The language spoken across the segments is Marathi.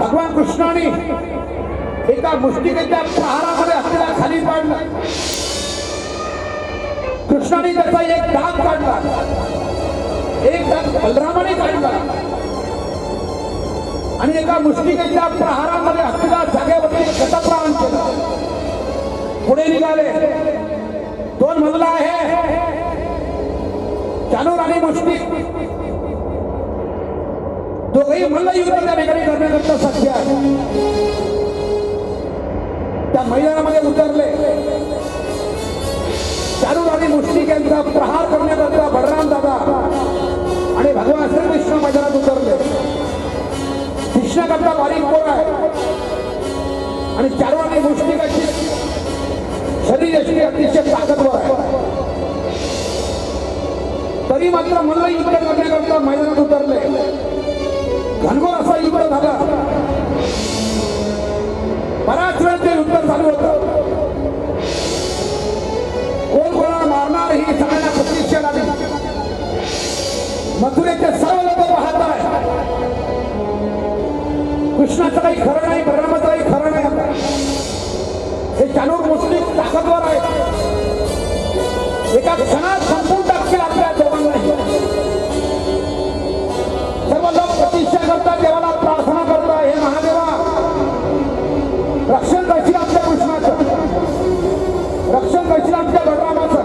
भगवान कृष्णाने एका मुष्टिकेच्या प्रहारामध्ये असलेला खाली पाडला. कृष्णाने त्याचा एक दात काढला, एक दात बलरामाने काढला आणि एका मुष्टिकेच्या प्रहारामध्ये असलेला जागेवरती गतप्राण केला. पुढे निघाले. 2 मजला आहे. चानूर आणि मुष्टिक दोघेही मल्ल युद्ध त्या ठिकाणी करण्याकरता सज्ज आहे. त्या मैदानामध्ये उतरले. चानूर आणि मुष्टिक यांचा प्रहार करण्याकरता बलराम दादा आणि भगवान श्रीकृष्ण मैदानात उतरले. कृष्णाकरता बारीक पोर आहे आणि चानूर आणि मुष्टिकाची शरीर अशी अतिशय ताकदवर आहे. तरी मात्र मल्ल युद्ध करण्याकरता मैदानात उतरले. घनघोर असा युद्ध झाला. बराच वेळ ते युद्ध चालू होतं. कोण कोणाला मारणार ही सगळ्यांना प्रतीक्षा लागली. मथुरेचे सर्व लोक पाहत आहे. कृष्णाचं काही खरं नाही, बलरामाचं काही खरं नाही. हे चानूर मुष्टिक ताकदवर आहे. एका क्षणात संपून टाकतील आपल्या दोघांनाही. सर्व लोक प्रतीक्षा करतात, देवाला प्रार्थना करतात, हे महादेवा रक्षण करशील आमच्या कृष्णाचं, रक्षण करशील आमच्या बलरामाचं,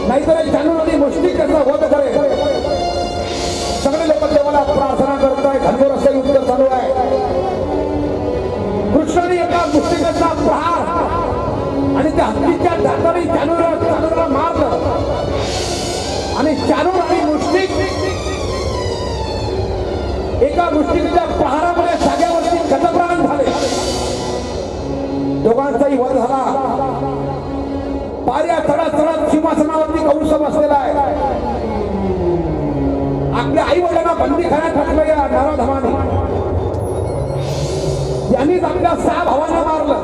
नाहीतर चानूर आणि मुष्टिक त्याचा वध करेल. सगळे लोक देवाला प्रार्थना करताय. घनघोर असं युद्ध चालू आहे. कृष्णाने एका मुष्टिकाचा प्रहार आणि त्या हत्तीच्या दाताने चानूरला मारलं आणि चानूर आणि मुष्टिक एका मुष्टिकेच्या प्रहारामध्ये जागेवरती गतप्राण झाले. दोघांचाही वध झाला. पाऱ्या चढत चढत सिंहासनावरती कंस बसलेला आहे. आपल्या आई वडिलांना बंदीखान्यात टाकलं या नराधमाने. यांनीच आपल्या 6 भावांना मारलं.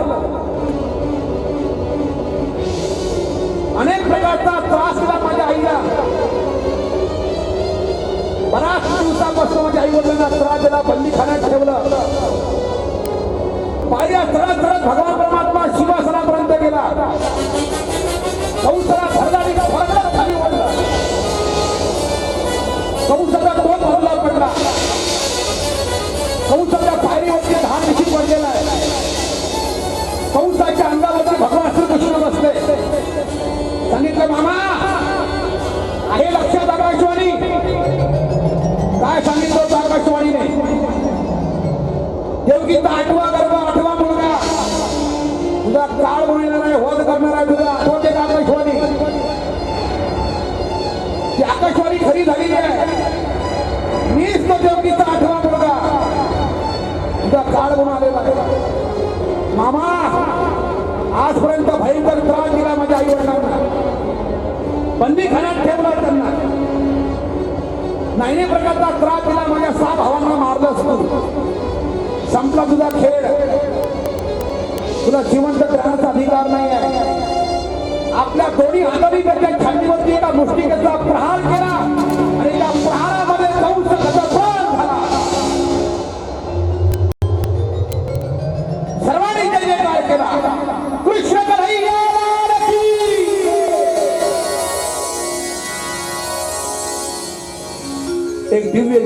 अनेक प्रकारचा त्रास दिला माझ्या आईला. बराच दिवसापासून माझ्या आई वडिलांना त्रास दिला, बंदीखान्यात ठेवलं. पायऱ्या चढत चढत भगवान परमात्मा सिंहासनापर्यंत गेला. कंसाला धरला फरकत खाली ओढला. कंसाचा तोंड भरला पडला. कंसाच्या पायरीवरती धान निश्चित पडलेला आहे. कंसाच्या अंगावरती भगवान श्रीकृष्ण बसले. सांगितलं मामा आहे लक्षात आकाशवाणी. काय सांगितलं होतं आकाशवाणीने? देवगीचा 8वा गर्भ 8वा मुलगा तुझा काळ बोलणार आहे, वध करणार आहे. तुझा आठवते का आकाशवाणी? ती आकाशवाणी खरी झालेली आहे. मीच तो देवगीचा 8वा मुलगा तुझा काळ म्हणून आलेला आहे. मामा आजपर्यंत भयंकर त्रास दिला माझ्या आई वडिलांना. बंदीखान्यात ठेवला त्यांना. नाही प्रकारचा त्रास दिला. माझ्या 6 भावांना मारलं असतं. संपला तुझा खेळ. तुला जिवंत करण्याचा अधिकार नाही आहे. आपल्या दोन्ही हातांनी त्याच्या छातीवरती एका मुष्टिकेचा प्रहार केला आणि त्या प्रहारामध्ये कंस गतप्राण झाला. सर्वांनी जय जयकार केला. कृष्ण कन्हैया की. एक दिव्य